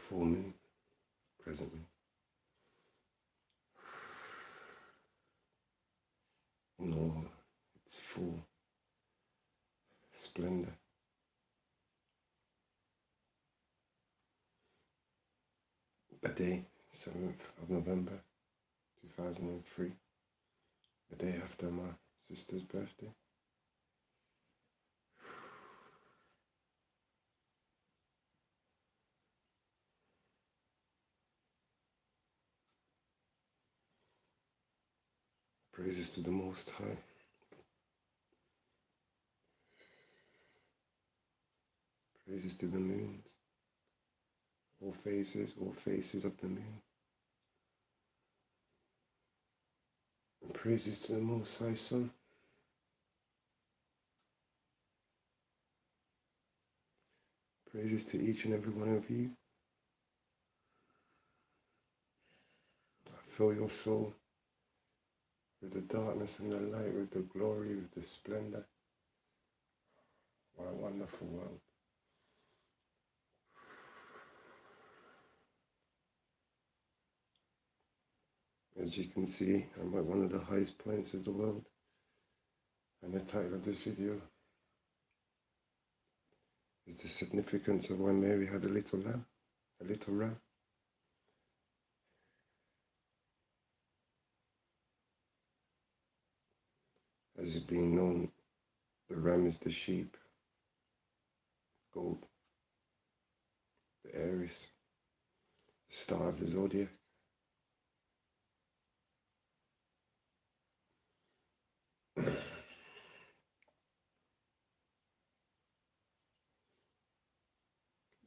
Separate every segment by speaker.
Speaker 1: full moon presently. In all its full splendor. The day, 7th of November 2003, the day after my sister's birthday. Praises to the Most High. Praises to the moons. All faces of the moon. And praises to the Most High Sun. Praises to each and every one of you. I fill your soul with the darkness and the light, with the glory, with the splendor. What a wonderful world. As you can see, I'm at one of the highest points of the world. And the title of this video is the significance of why Mary had a little lamb, a little ram. As it being known, the ram is the sheep, goat, the Aries, the star of the zodiac.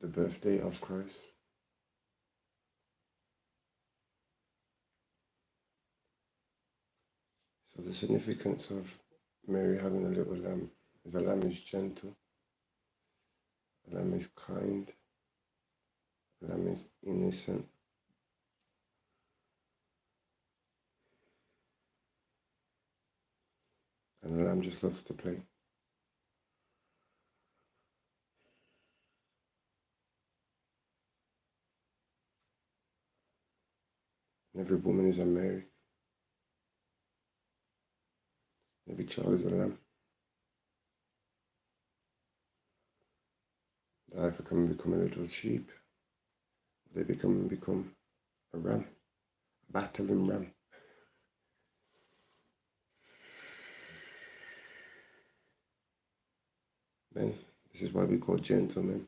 Speaker 1: The birthday of Christ. So the significance of Mary having a little lamb is the lamb is gentle, the lamb is kind, the lamb is innocent. And the lamb just loves to play. And every woman is a Mary. Every child is a lamb. They either become a little sheep, or they become a ram, a battering ram. Men, this is why we call gentlemen.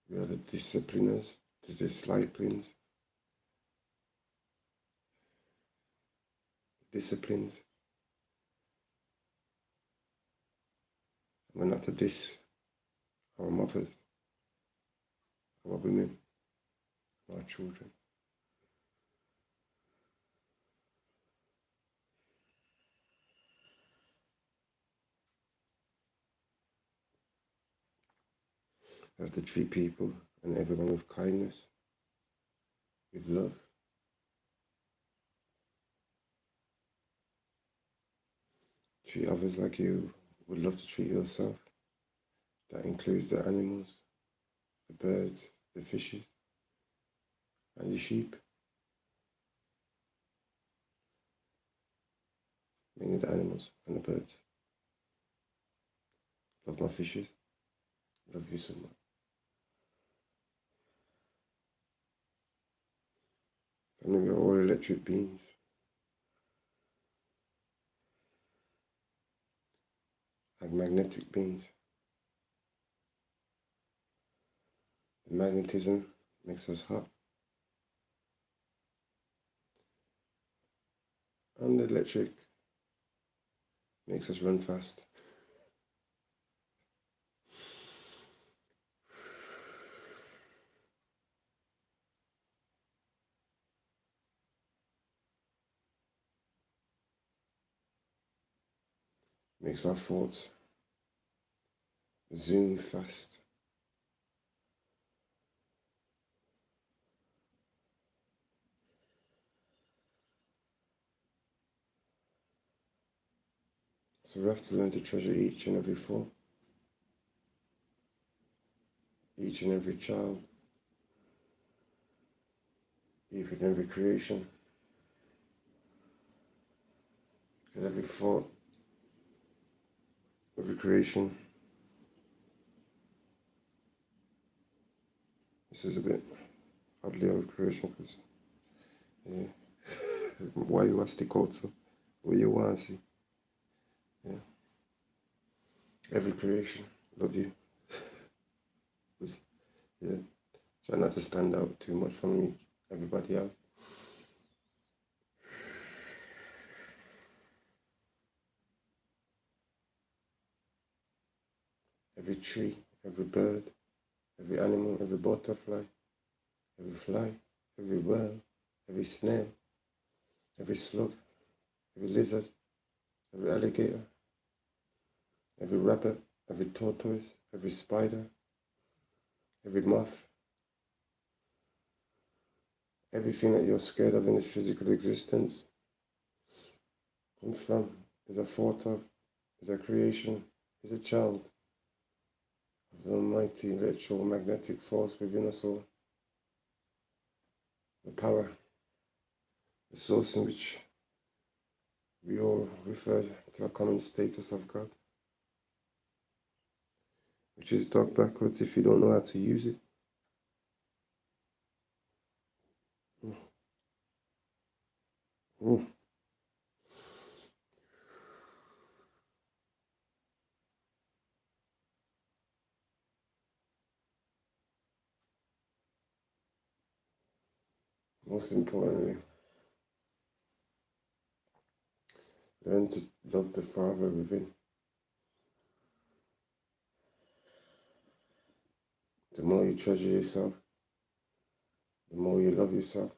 Speaker 1: We are the discipliners, the disciplines, the disciplines. We're not to diss our mothers, our women, our children. We have to treat people and everyone with kindness, with love. Treat others like you would love to treat yourself. That includes the animals, the birds, the fishes, and the sheep. Mainly the animals and the birds. Love my fishes. Love you so much. And we are all electric beings. Like magnetic beings. The magnetism makes us hot. And the electric makes us run fast. Makes our thoughts zoom fast. So we have to learn to treasure each and every thought. each and every child, even every creation, because every thought, every creation. This is a bit oddly out of creation because yeah. Why you want to stick out so? What you want to see? Yeah. Every creation, love you. Yeah. Try not to stand out too much from everybody else. Every tree, every bird, every animal, every butterfly, every fly, every worm, every snail, every slug, every lizard, every alligator, every rabbit, every tortoise, every spider, every moth, everything that you're scared of in this physical existence comes from, is a thought of, is a creation, is a child of the almighty electromagnetic force within us all. The power, the source in which we all refer to a common status of God, which is dog backwards if you don't know how to use it. Most importantly, learn to love the Father within. The more you treasure yourself, the more you love yourself,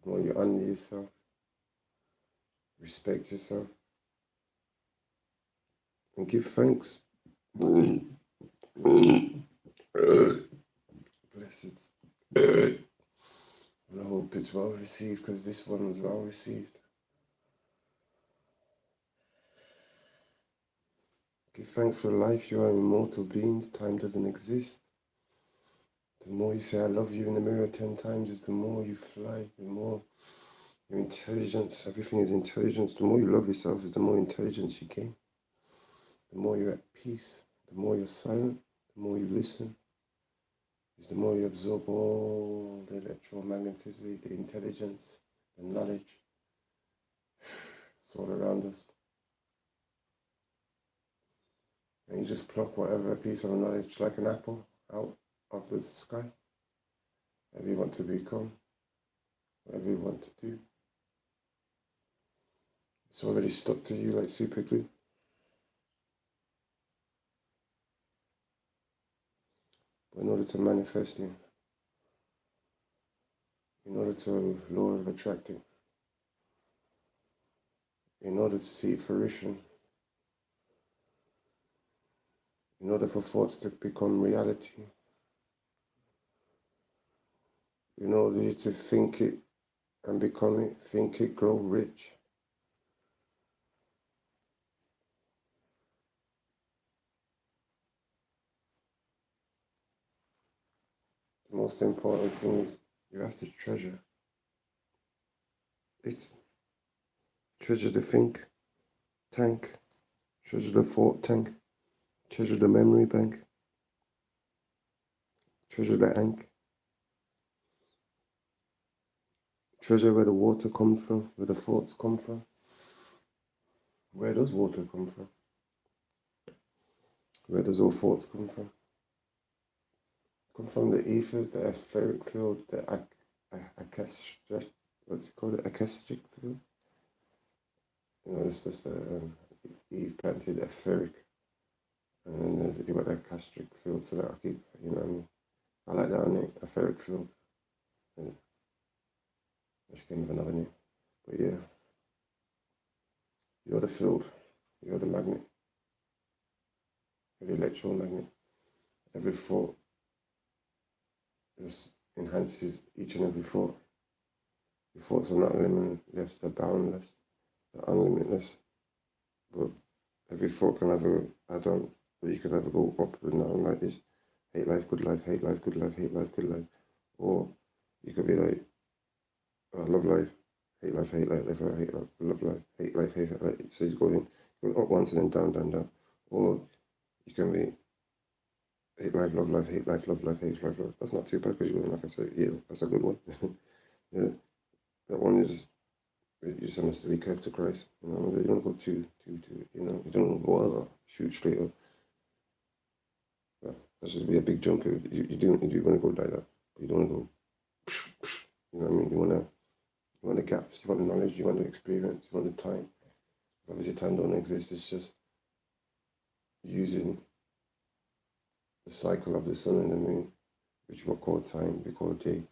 Speaker 1: the more you honor yourself, respect yourself, and give thanks. Blessed. And I hope it's well received because this one was well received. Give thanks for life. You are immortal beings. Time doesn't exist. The more you say I love you in the mirror 10 times, is the more you fly, the more your intelligence, everything is intelligence. The more you love yourself, is the more intelligence you gain. The more you're at peace, the more you're silent, the more you listen, is the more you absorb all the electromagneticity, the intelligence, the knowledge. It's all around us. And you just pluck whatever piece of knowledge, like an apple, out of the sky. Whatever you want to become, whatever you want to do. It's already stuck to you like super glue. But in order to manifest it, in order to law of attracting, in order to see fruition, in order for thoughts to become reality, in order to think it and become it, think it, grow rich. The most important thing is you have to treasure it. Treasure the think tank, treasure the thought tank, treasure the memory bank, treasure the ink, treasure where the water comes from, where the thoughts come from. Where does water come from? Where does all thoughts come from? Come from the ethers, the etheric field, the acoustic, what do you call it, acoustic field? You know, it's just Eve planted etheric, and then you got the acoustic field, so that I keep, you know what I mean? I like that name, etheric field. Yeah. I should give another name. But yeah, you're the field, you're the magnet, you're the electromagnet. Every thought just enhances each and every thought. Your thoughts are not limitless, they're boundless, they're unlimitless. But every thought can either add on, or you can either go up and down like this. hate life, good life, hate life, good life, hate life, good life. Or you could be like, love life, hate life, hate life, hate life, love life, hate life, hate life. So he's going up once and then down, down, down. Or you can be hate life, love life, hate life, love life, hate life, love. That's not too bad because you're going, like I said, yeah, that's a good one. Yeah, that one is, you just have to be careful to Christ. You know, you don't go too, you know, you don't go all shoot straight up. That's just be a big jump. You do want to go like that. You don't want to go, you know what I mean? You want the gaps, you want the knowledge, you want the experience, you want the time. Obviously, time don't exist. It's just using the cycle of the sun and the moon, which we call time, we call day.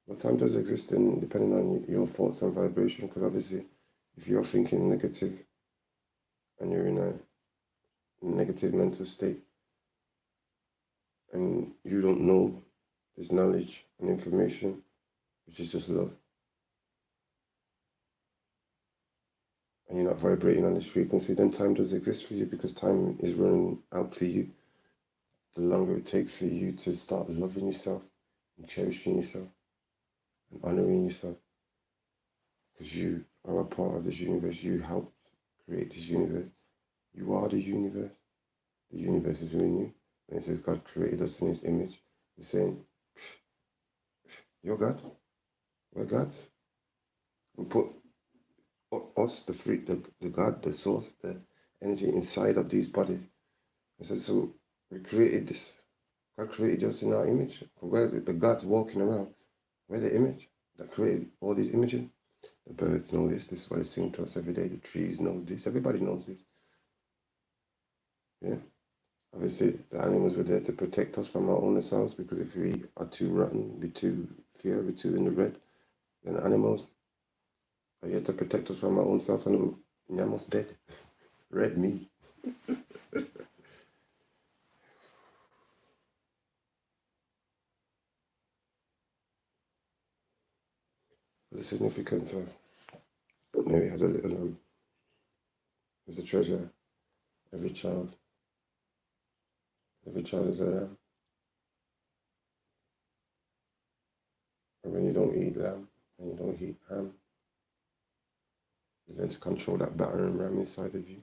Speaker 1: But time does exist in depending on your thoughts and vibration, because obviously, if you're thinking negative and you're in a negative mental state and you don't know this knowledge and information, which is just love, and you're not vibrating on this frequency, then time does exist for you because time is running out for you. The longer it takes for you to start loving yourself and cherishing yourself and honoring yourself, because you are a part of this universe, you helped create this universe. You are the universe. The universe is within you. And it says God created us in his image. He's saying, you're God. We're God. And put us, the God, the source, the energy inside of these bodies. And so we created this. God created us in our image. We're the God's walking around. We're the image that created all these images. The birds know this. This is why they sing to us every day. The trees know this. Everybody knows this. Yeah. Obviously, the animals were there to protect us from our own selves, because if we are too rotten, be too fear, be too in the red, then the animals are here to protect us from our own self, and we're almost dead. Red meat. The significance of Mary had a little lamb. There's a treasure. Every child is a lamb. And when you don't eat lamb, and you don't eat ham, you learn to control that battering ram inside of you.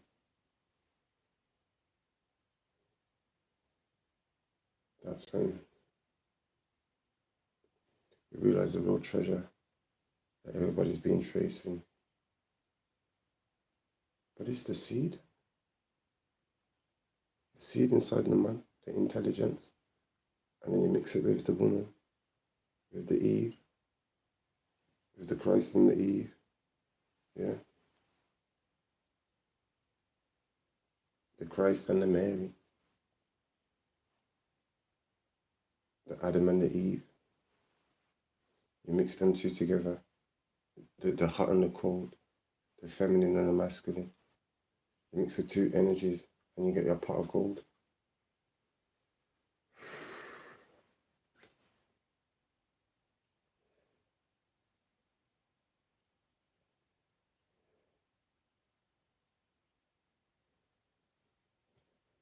Speaker 1: That's when you realize the real treasure that everybody's been tracing. But it's the seed. The seed inside the man, the intelligence. And then you mix it with the woman, with the Eve, with the Christ and the Eve. Yeah. The Christ and the Mary. The Adam and the Eve. You mix them two together. The hot and the cold. The feminine and the masculine. You mix the two energies and you get your pot of gold.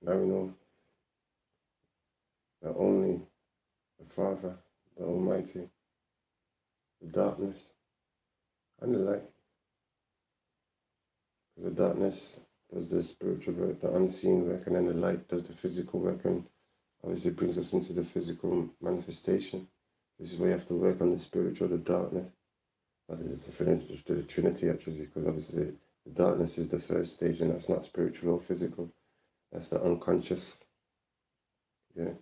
Speaker 1: Now we know that only the Father, the Almighty, the darkness, and the light. Because the darkness does the spiritual work, the unseen work, and then the light does the physical work, and obviously brings us into the physical manifestation. This is where you have to work on the spiritual, the darkness. That is the Trinity, actually, because obviously the darkness is the first stage, and that's not spiritual or physical. That's the unconscious. Yeah.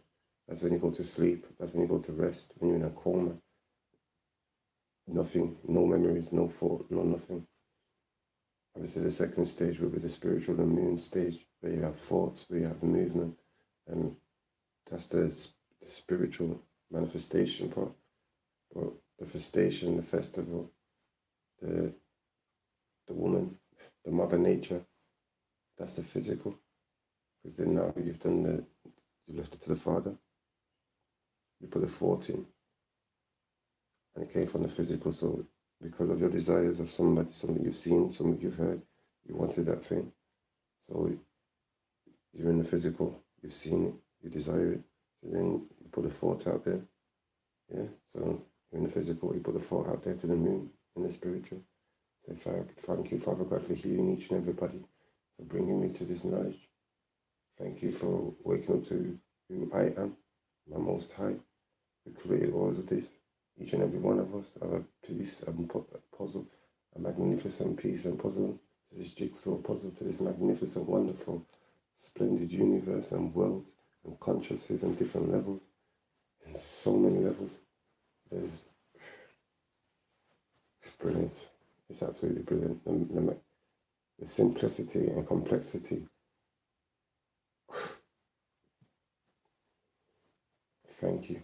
Speaker 1: That's when you go to sleep. That's when you go to rest. When you're in a coma. Nothing, no memories, no thought, no nothing. Obviously, the second stage will be the spiritual, the moon stage, where you have thoughts, where you have movement, and that's the spiritual manifestation part. But the festation, the festival, the woman, the mother nature, that's the physical. Because then now you left it to the Father. You put a thought in, and it came from the physical. So because of your desires of somebody, something you've seen, something you've heard, you wanted that thing. So you're in the physical, you've seen it, you desire it. So then you put a thought out there. Yeah, so in the physical, you put the thought out there to the moon in the spiritual. So thank you, Father God, for healing each and everybody, for bringing me to this knowledge. Thank you for waking up to who I am, my Most High, who created all of this. Each and every one of us have a piece, a puzzle, a magnificent piece and puzzle to this jigsaw puzzle, to this magnificent, wonderful, splendid universe and world and consciousness and different levels, and so many levels. There's brilliant. It's absolutely brilliant. The simplicity and complexity. Thank you.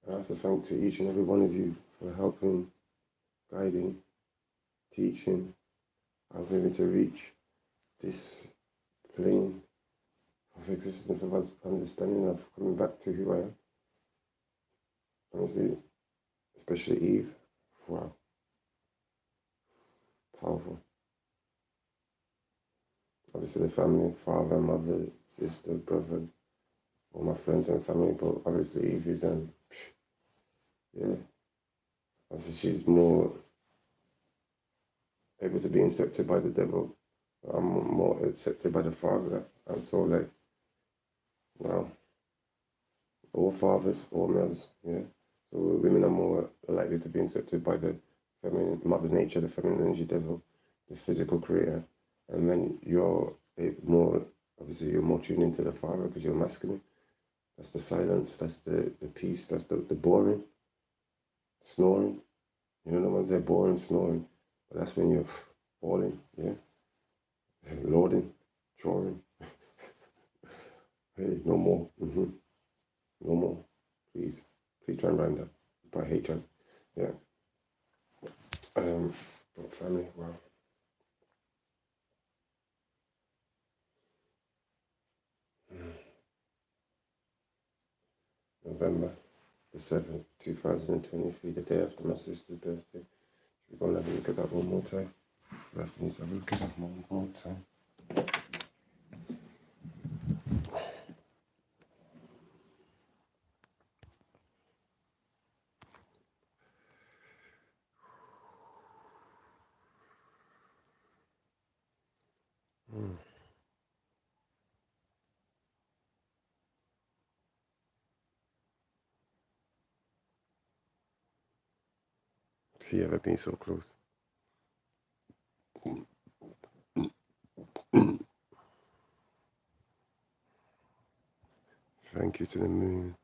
Speaker 1: I have to thank to each and every one of you for helping, guiding, teaching, helping me to reach this plane of existence, of us understanding, of coming back to who I am. Honestly, especially Eve. Wow. Powerful. Obviously the family, father, mother, sister, brother, all my friends and family, but obviously Eve is, yeah. Obviously she's more able to be accepted by the devil. I'm more accepted by the Father. I'm so like, wow. All fathers, all males, yeah. So women are more likely to be accepted by the feminine, Mother Nature, the feminine energy devil, the physical creator. And then you're more, obviously you're more tuned into the Father because you're masculine. That's the silence, that's the peace, that's the boring, snoring. You know the ones that are boring, snoring. But that's when you're falling, yeah. Lording, drawing. Hey, no more. No more. Please. Please try and rhyme that. By hatred. Yeah. But family, wow. November the 7th, 2023, the day after my sister's birthday. We're going to have a look at that one more time. We have to need to have a look at that one more time. Have you ever been so close? Thank you to the moon,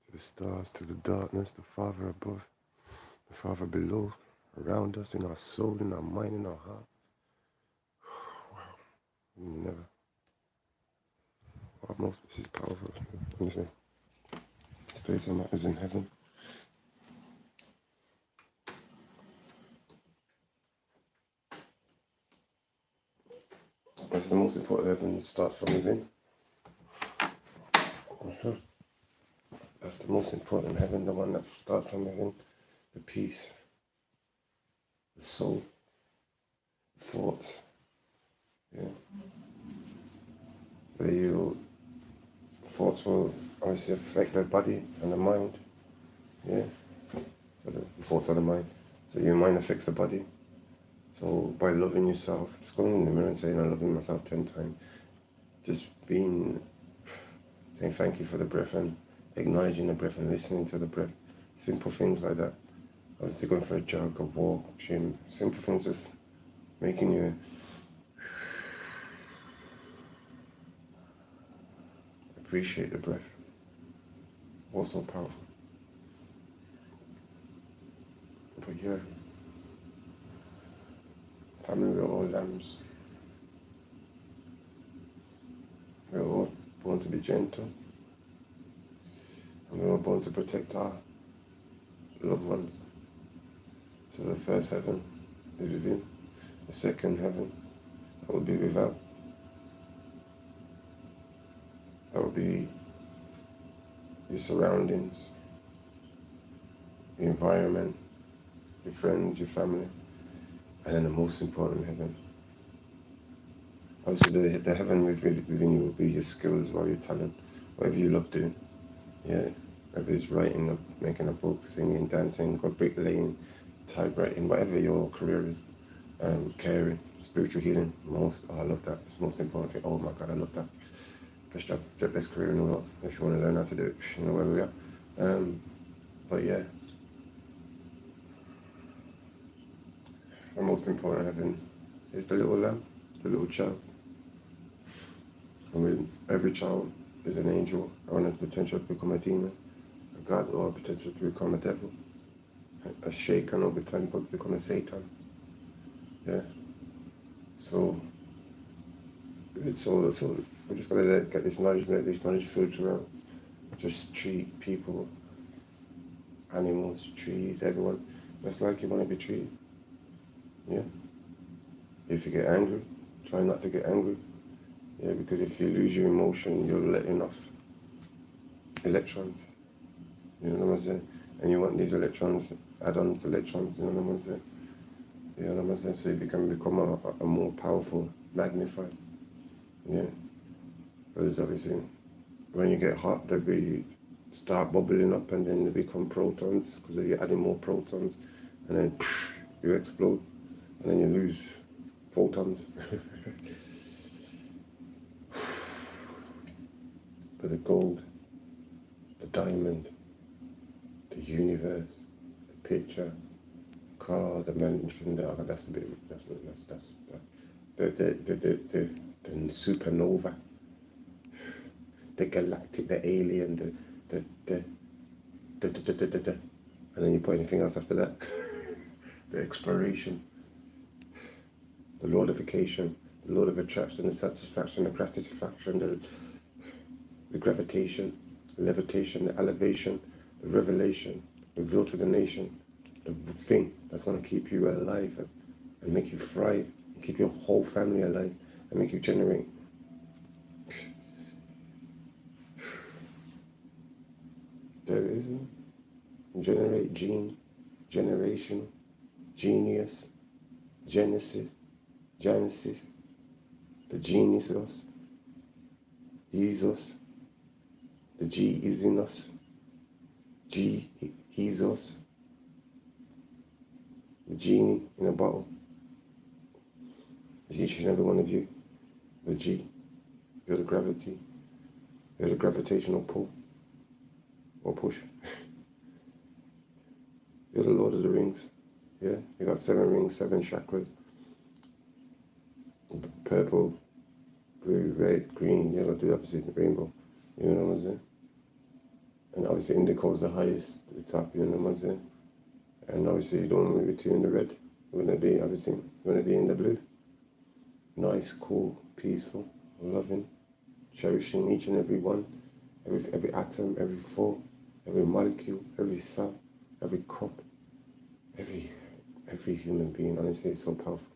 Speaker 1: to the stars, to the darkness, the Father above, the Father below, around us, in our soul, in our mind, in our heart. Wow. Never. Almost, this is powerful. Honestly. This place I'm at is in heaven. That's the most important. Heaven starts from within. That's the most important heaven, the one that starts from within. The peace, the soul, the thoughts. Yeah. Where your thoughts will obviously affect the body and the mind. Yeah. So the thoughts are the mind. So your mind affects the body. So by loving yourself, just going in the mirror and saying, I'm loving myself 10 times. Just saying thank you for the breath and acknowledging the breath and listening to the breath. Simple things like that. Obviously going for a jog, a walk, gym. Simple things just making you appreciate the breath. Also powerful. But yeah, family, we're all lambs. We're all born to be gentle. And we're all born to protect our loved ones. So the first heaven is within. The second heaven, that would be without. That would be your surroundings, your environment, your friends, your family. And then the most important heaven. Obviously, the heaven within you will be your skills, well, your talent, whatever you love doing. Yeah, whether it's writing, making a book, singing, dancing, or bricklaying, typewriting, whatever your career is. Caring, spiritual healing, I love that. It's the most important thing. Oh my God, I love that. Best job, best career in the world. If you want to learn how to do it, you know where we are. But yeah, the most important heaven is the little lamb, the little child. I mean, every child is an angel, one has potential to become a demon, a god, or potential to become a devil, a shaitan, or potential to become a Satan. Yeah. So it's all so we're just gonna get this knowledge, let this knowledge filter out. Just treat people, animals, trees, everyone just like you want to be treated. Yeah. If you get angry, try not to get angry. Yeah, because if you lose your emotion, you're letting off electrons. You know what I'm saying? And you want these electrons, add-on electrons, you know what I'm saying? You know what I'm saying? So you become a more powerful magnifier. Yeah. Because obviously, when you get hot, they start bubbling up and then they become protons because you're adding more protons and then you explode and then you lose photons. But the gold, the diamond, the universe, the picture, the car, the mansion, that's a bit, that's the supernova, the galactic, the alien, and then you put anything else after that. The exploration, the lordification, the lord of attraction, the satisfaction, the gratification, the gravitation, the levitation, the elevation, the revelation, revealed to the nation, the thing that's going to keep you alive and make you thrive, and keep your whole family alive, and make you generate. There it is. Generate generation, genius, genesis, the genius us, Jesus, the G is in us, he's us, the genie in a bottle, is each and every one of you, the G, you're the gravity, you're the gravitational pull, or push. You're the Lord of the Rings, yeah? You got 7 rings, 7 chakras, purple, blue, red, green, yellow, the opposite, the rainbow, you know what I'm saying? And obviously indigo's the highest, the top, you know what I'm saying? And obviously you don't want to be too in the red. You want to be, obviously, you want to be in the blue. Nice, cool, peaceful, loving, cherishing each and every one, every atom, every thought, every molecule, every cell, every cup, every human being. Honestly, it's so powerful.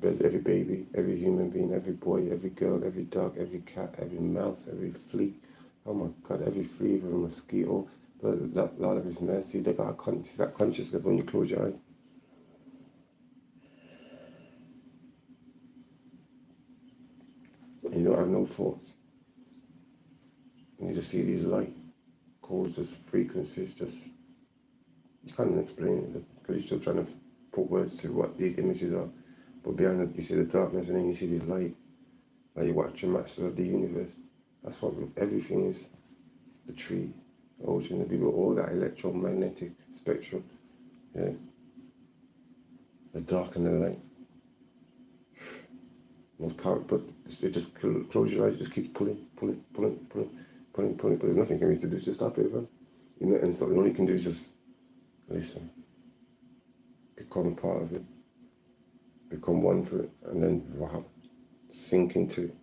Speaker 1: Every baby, every human being, every boy, every girl, every dog, every cat, every mouse, every flea. Oh my God, every flea, every mosquito. But that Lord of His mercy, they got that consciousness when you close your eye. And you don't have no thoughts. And you just see these light causes, frequencies, just, you can't explain it because you're still trying to put words to what these images are. But behind it, you see the darkness and then you see this light. Like you watch a master of the universe. That's what everything is. The tree, the ocean, the people, all that electromagnetic spectrum. Yeah. The dark and the light. Most powerful, but it just close your eyes, it just keeps pulling. But there's nothing for me to do, just stop it, man. You know, and so all you can do is just listen, become part of it, become one for it, and then wow, sink into it,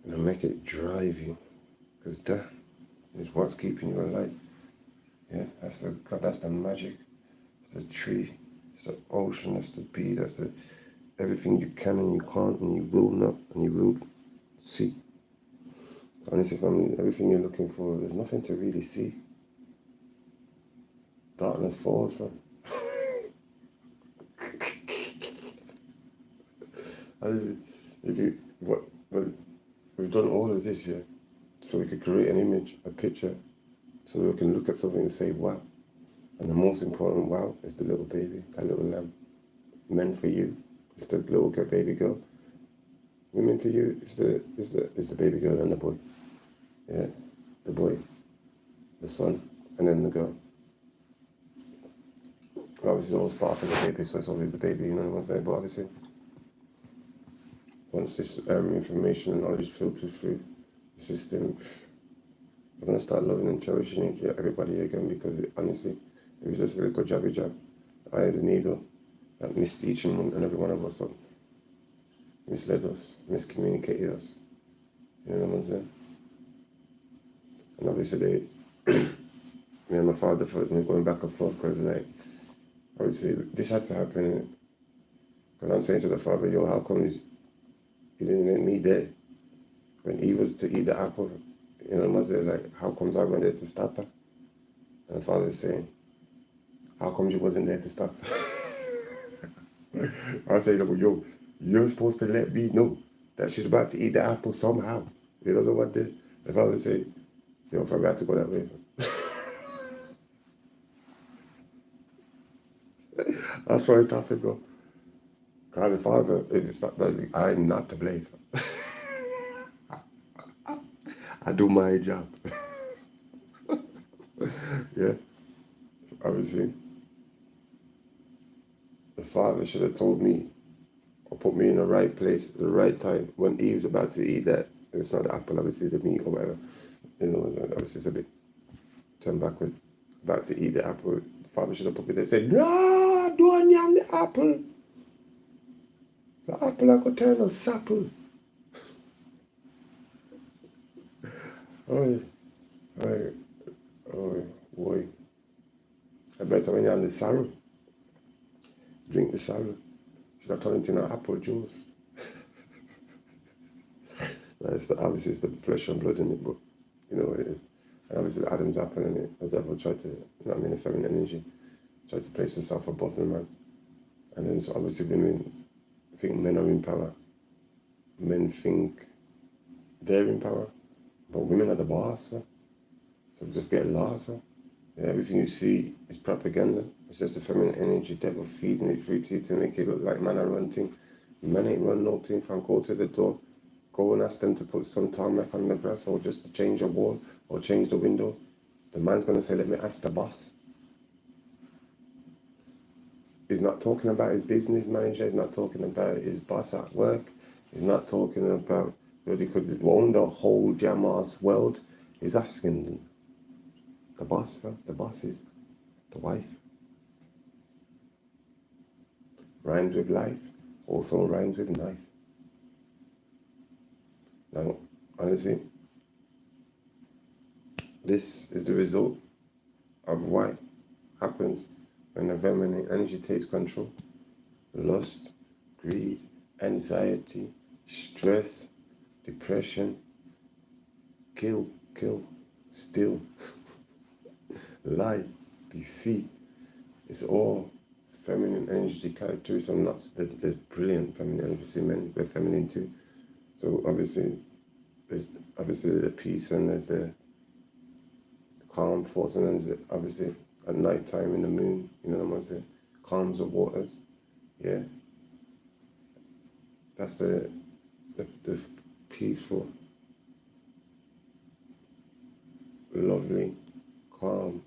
Speaker 1: and then make it drive you, because that is what's keeping you alive. Yeah, that's the magic. It's the tree, it's the ocean, that's the bee, that's the everything you can and you can't and you will not and you will see. Honestly, family, everything you're looking for, there's nothing to really see. Darkness falls from. If you well, we've done all of this, yeah, so we could create an image, a picture, so we can look at something and say, wow. And the most important wow is the little baby, that little lamb. Men for you, it's the little baby girl. Women for you, it's the baby girl and the boy. Yeah, the boy, the son, and then the girl. Obviously, it all starts with the baby, so it's always the baby, you know what I'm saying? But obviously, once this information and knowledge filters through the system, we're going to start loving and cherishing everybody again, because honestly, it was just a little jabby jab, eye of the needle, that missed each and every one of us up, misled us, miscommunicated us. You know what I'm saying? And obviously, me and my father, we're going back and forth, because, like, obviously, this had to happen. Because I'm saying to the father, yo, how come you didn't let me there when he was to eat the apple? You know what I'm saying? Like, how comes I went there to stop her? And the father's saying, how come you wasn't there to stop her? I'll say, yo, you're supposed to let me know that she's about to eat the apple somehow. You don't know what the father say, yo, if I got to go that way. That's what I'm talking about. God the Father, it's not that I'm not to blame. I do my job. Yeah, obviously, the Father should have told me or put me in the right place at the right time when Eve's about to eat that. It's not the apple, obviously, the meat or whatever. You know, obviously, it's a bit turned backward. About to eat the apple. The Father should have put me there and said, no, don't yam the apple. The apple I could turn a sapple. Oh, boy. I better when you're on the sorrow. Drink the sorrow. Should have turned it into an apple juice. Obviously, it's the flesh and blood in it, but you know what it is. And obviously, Adam's apple in it. The devil tried to, the feminine energy, tried to place himself above the man. And then, so obviously, women think men are in power. Men think they're in power, but women are the boss, huh? So just get lost, huh? Yeah, everything you see is propaganda. It's just the feminine energy, devil feeding it through to you to make it look like man I run thing. Man ain't run no thing from go to the door. Go and ask them to put some tarmac on the grass, or just to change a wall or change the window. The man's gonna say, let me ask the boss. He's not talking about his business manager, he's not talking about his boss at work, he's not talking about that he could own the whole damn ass world. He's asking the boss, the boss is the wife. Rhymes with life, also rhymes with knife. Now, honestly, this is the result of what happens when the feminine energy takes control. Lust, greed, anxiety, stress, depression, kill, steal, lie, deceit. It's all feminine energy characteristics. I'm not, there's brilliant feminine energy, men, we're feminine too. So obviously, there's the peace, and there's the calm force, and there's obviously at night time in the moon, you know what I'm saying? Calms the waters. Yeah. That's the peaceful, lovely, calm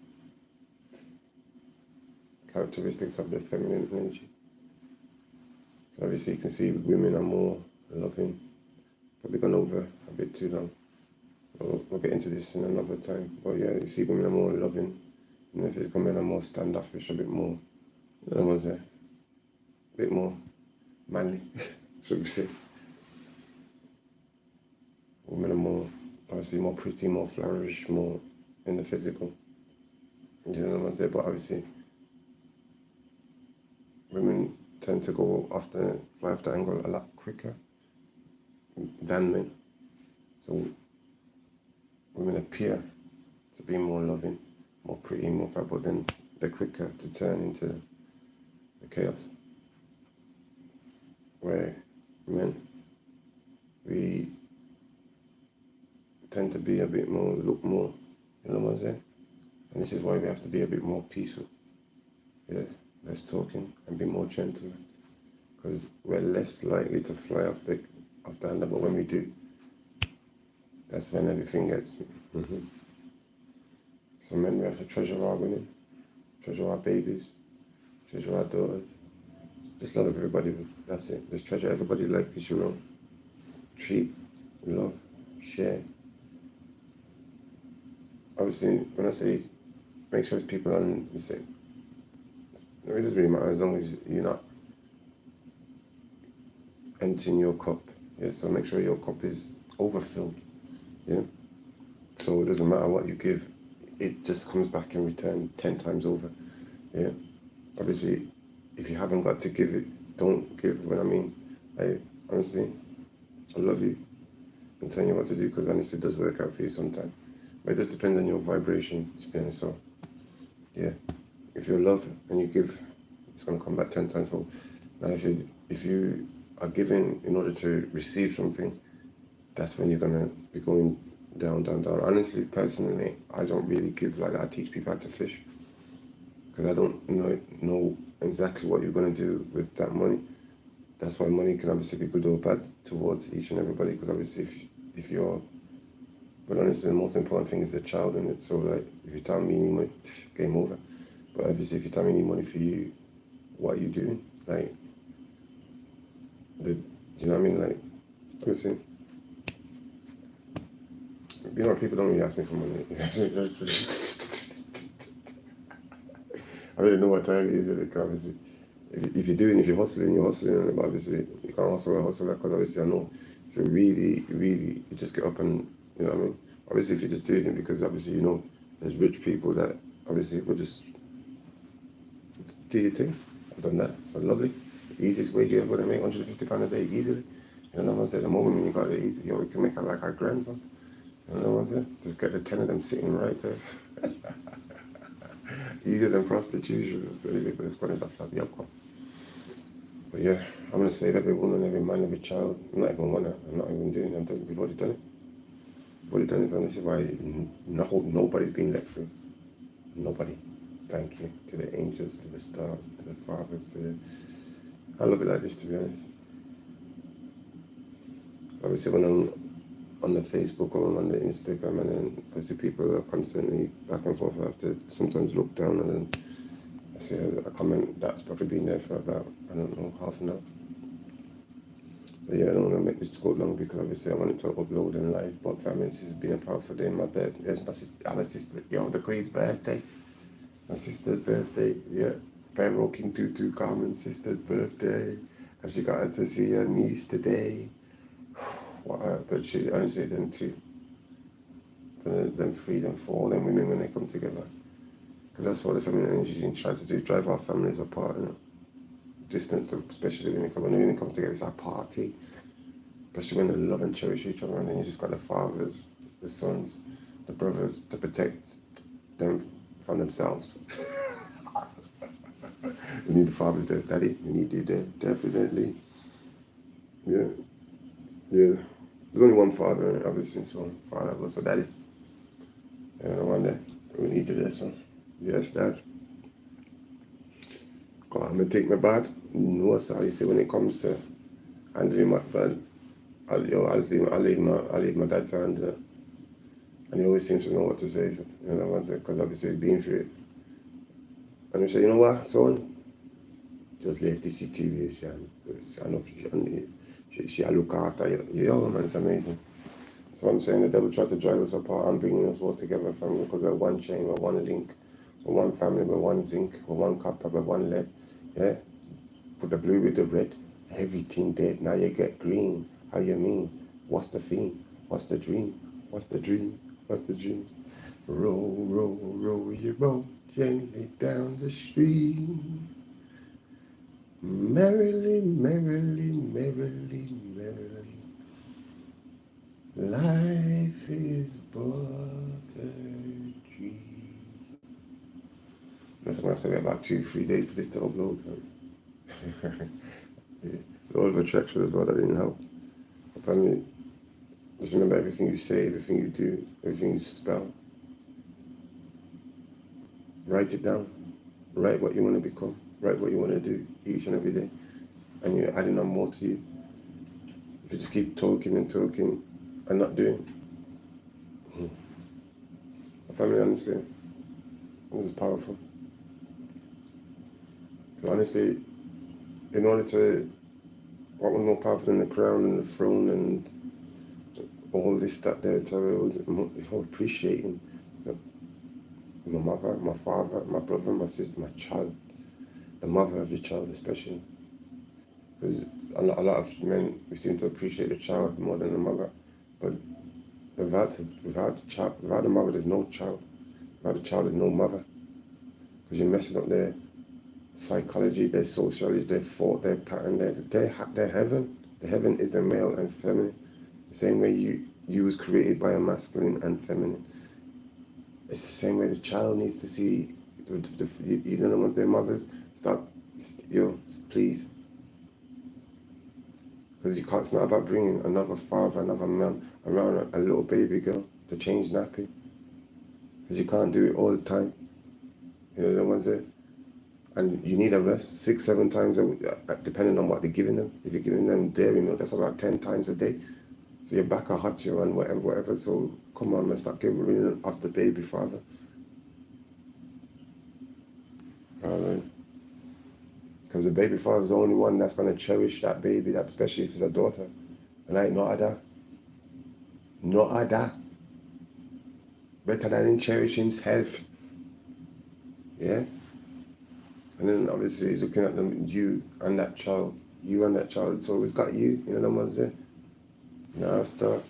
Speaker 1: characteristics of the feminine energy. So obviously you can see women are more loving. Probably gone over a bit too long. We'll get into this in another time. But yeah, you see women are more loving. And the physical men are more standoffish, a bit more, you know what I'm saying? A bit more manly, should we say. Women are more, obviously more pretty, more flourish, more in the physical. You know what I'm saying? But obviously, women tend to go fly off the angle a lot quicker than men. So women appear to be more loving, more pretty, more fair, but then they're quicker to turn into the chaos. Where men, we tend to be a bit more, look more, you know what I'm saying? And this is why we have to be a bit more peaceful. Yeah, less talking and be more gentlemen. Because we're less likely to fly off the handle, but when we do, that's when everything gets. So men, we have to treasure our women, treasure our babies, treasure our daughters. Just love everybody. That's it. Just treasure everybody like it's your own. Treat, love, share. Obviously, when I say make sure it's people on the same, it doesn't really matter as long as you're not emptying your cup. Yeah, so make sure your cup is overfilled. Yeah. So it doesn't matter what you give, it just comes back in return 10 times over. Yeah. Obviously, if you haven't got to give it, don't give. What I mean, honestly, I love you. I'm telling you what to do because honestly, it does work out for you sometimes. But it just depends on your vibration, to be honest. So, yeah, if you love and you give, it's going to come back 10 times fold. Now, if you are giving in order to receive something, that's when you're going to be going down, down, down. Honestly, personally, I don't really give like that. I teach people how to fish because I don't know exactly what you're going to do with that money. That's why money can obviously be good or bad towards each and everybody because obviously if you're, but honestly, the most important thing is the child in it. So like, if you tell me you need money, game over. But obviously, if you tell me you need money for you, what are you doing? Like, do you know what I mean? Like, obviously, you know, people don't really ask me for money. I don't know what time it is. Obviously, if you're hustling, you're hustling. But obviously, you can't hustle a hustler because obviously, I know if you really, really, you just get up and, you know what I mean? Obviously, if you're just doing it because obviously, you know, there's rich people that obviously will just do your thing. I've done that. So lovely. Easiest way you're going to make £150 a day easily. You know what I'm saying? The moment you got it easy, you can make it like a grand one. You know what I'm saying? Just get the 10 of them sitting right there. Easier than prostitution. But it's going to flap your cup. But yeah, I'm going to save every woman, every man, every child. I'm not even wanna. I'm not even doing it. We've already done it. We've already done it. And this is why nobody's been let through. Nobody. Thank you to the angels, to the stars, to the fathers, to the... I love it like this, to be honest. Obviously, when I'm on the Facebook or I'm on the Instagram, and then I see people are constantly back and forth. I have to sometimes look down and then I see a comment that's probably been there for about, I don't know, half an hour. But yeah, I don't want to make this go long because obviously I wanted to upload in live. But family, this has been a powerful day in my bed. There's my sister, yo, the Queen's birthday. My sister's birthday, yeah. Pharaoh King Tutu Carmen's sister's birthday. And she got to see her niece today. Wow, but she honestly them two, them three, them four, them women when they come together. Because that's what the feminine energy try to do, drive our families apart, you know. Distance, especially when the women come together, it's a party. Especially when they love and cherish each other, and then you just got the fathers, the sons, the brothers to protect them from themselves. We need the fathers there, daddy. We need you there, definitely. Yeah, yeah. There's only one father, obviously, so father was a daddy. And no one there. We need you there, son. Yes, dad. I'm gonna take my bad. No, sir. You see, when it comes to handling my bad, I'll leave my dad to handle it. And he always seems to know what to say, you know what I'm saying? Because obviously he's been through it. And he say, you know what, son? Just leave the situation. I know she'll look after you. You know, man, it's amazing. So I'm saying the devil tried to drag us apart and bringing us all together, family, because we're one chain, we're one link, we're one family, we're one zinc, we're one copper, we're one lead. Yeah? Put the blue with the red, everything dead. Now you get green. How you mean? What's the theme? What's the dream? What's the dream? What's the dream? Roll, roll, roll your boat gently down the stream. Merrily, merrily, merrily, merrily. Life is but a dream. That's going to have to wait about 2-3 days for this to upload. Yeah. The law of attraction as well, that didn't help. Family, just remember everything you say, everything you do, everything you spell. Write it down. Write what you want to become. Write what you want to do each and every day. And you're adding on more to you. If you just keep talking and talking and not doing. Family, honestly, this is powerful. Because honestly, in order to, what was more powerful than the crown and the throne and all this, that, there, it was appreciating my mother, my father, my brother, my sister, my child, the mother of your child especially. Because a lot of men, we seem to appreciate the child more than the mother. But without the mother, there's no child. Without the child, there's no mother. Because you're messing up their psychology, their sociology, their thought, their pattern, their heaven. The heaven is the male and feminine. The same way you was created by a masculine and feminine. It's the same way the child needs to see, you know, once their mothers, stop, please. Because it's not about bringing another father, another man around a little baby girl to change nappy. Because you can't do it all the time. You know the ones there? And you need a rest 6, 7 times a week, depending on what they're giving them. If you're giving them dairy milk, that's about 10 times a day. So your back will hurt you and whatever. So come on, let's start getting rid of the baby father. Alright. Because the baby father is the only one that's going to cherish that baby, that especially if it's a daughter. And like, no other. No other. Better than him cherish himself. Yeah? And then obviously he's looking at them, you and that child. You and that child. It's always got you. You know the ones there? Now start.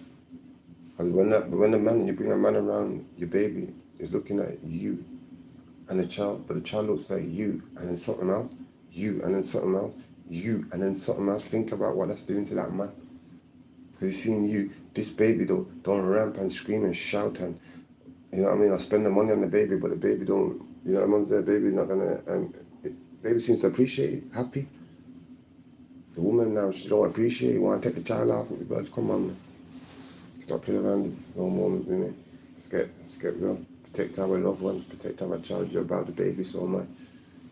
Speaker 1: Because when the man, you bring a man around your baby, he's looking at you and the child, but the child looks like you and then something else, you and then something else, you and then something else. Think about what that's doing to that man. Because he's seeing you, this baby though, don't ramp and scream and shout and, you know what I mean? I spend the money on the baby, but the baby don't, you know what I mean? The baby's not gonna, baby seems to appreciate it, happy. The woman now, she don't appreciate it, want to take the child off of you, but come on, man. Stop playing around, no more, you know. Let's get real. Protect our loved ones, protect our child. You're about the baby, so am I.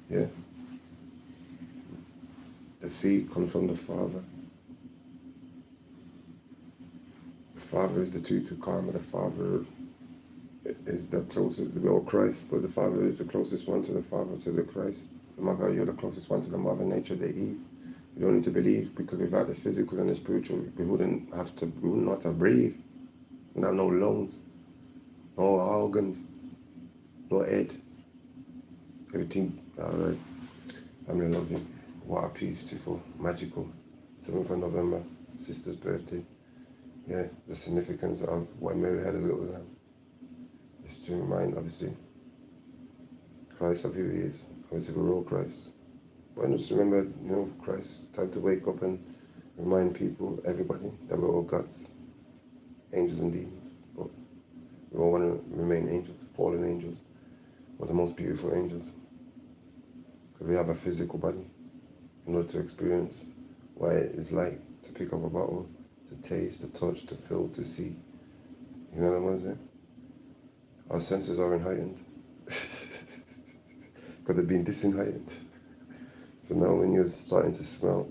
Speaker 1: Yeah. The seed comes from the Father. The Father is the two karma. The Father is the closest, well, Christ, but the Father is the closest one to the Father, to the Christ. The Mother, you're the closest one to the Mother Nature, the Eve. You don't need to believe, because without the physical and the spiritual, we wouldn't have to breathe. We wouldn't have no lungs, no organs, no head. Everything, all right. Family, love you. What a beautiful, magical 7th of November, sister's birthday. Yeah, the significance of why Mary had a little lamb is to remind, obviously, Christ of who he is. Obviously, we're all Christ. But just remember, you know, Christ, time to wake up and remind people, everybody, that we're all gods, angels and demons. But we all want to remain angels, fallen angels, or the most beautiful angels. Because we have a physical body in order to experience what it is like to pick up a bottle, to taste, to touch, to feel, to see. You know what I'm saying? Our senses are heightened. Because they've been disenheightened. So now when you're starting to smell,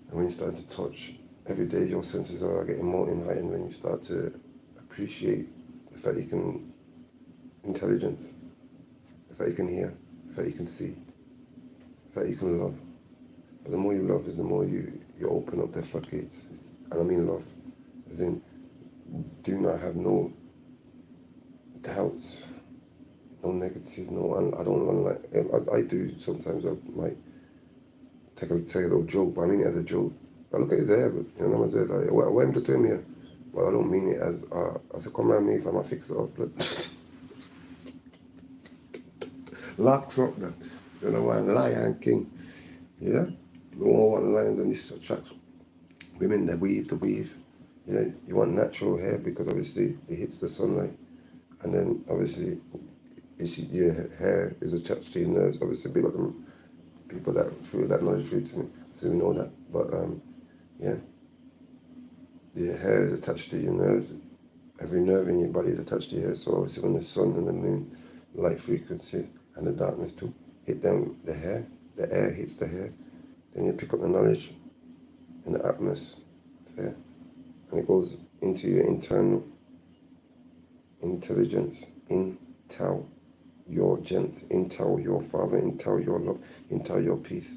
Speaker 1: and when you start to touch, every day your senses are getting more heightened when you start to appreciate the fact you can, intelligence, the fact you can hear, the fact you can see, the fact you can love. But the more you love is the more you open up the floodgates. And I mean love, as in, do not have no doubts, no negative, I don't like, I do sometimes, I might take a little joke, but I mean it as a joke. I look at his hair, but you know what I'm saying? Like, what am I doing here? Well, I don't mean it as, I said, come around me if I'm a fix it up. Locks up then. You know what? Lion King. Yeah? We all want lions and this attracts women that weave to weave. Yeah, you want natural hair because obviously it hits the sunlight. And then obviously your hair is attached to your nerves. Obviously big up them people that threw that knowledge through to me. So we know that. But yeah, your hair is attached to your nerves. Every nerve in your body is attached to your hair. So obviously when the sun and the moon, light frequency and the darkness too hit down the hair, the air hits the hair, then you pick up the knowledge in the atmosphere, and it goes into your internal intelligence, intel your gents, intel your father, intel your love, intel your peace.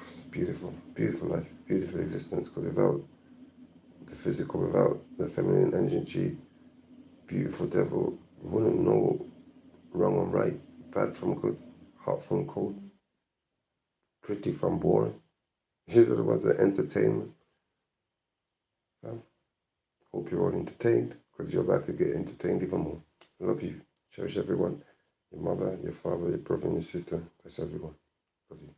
Speaker 1: It's beautiful, beautiful life, beautiful existence, because without the physical, without the feminine energy, beautiful devil wouldn't know wrong and right, bad from good, hot from cold, pretty from boring. You're the ones that entertain. Hope you're all entertained, because you're about to get entertained even more. Love you. Cherish everyone. Your mother, your father, your brother, and your sister. That's everyone. Love you.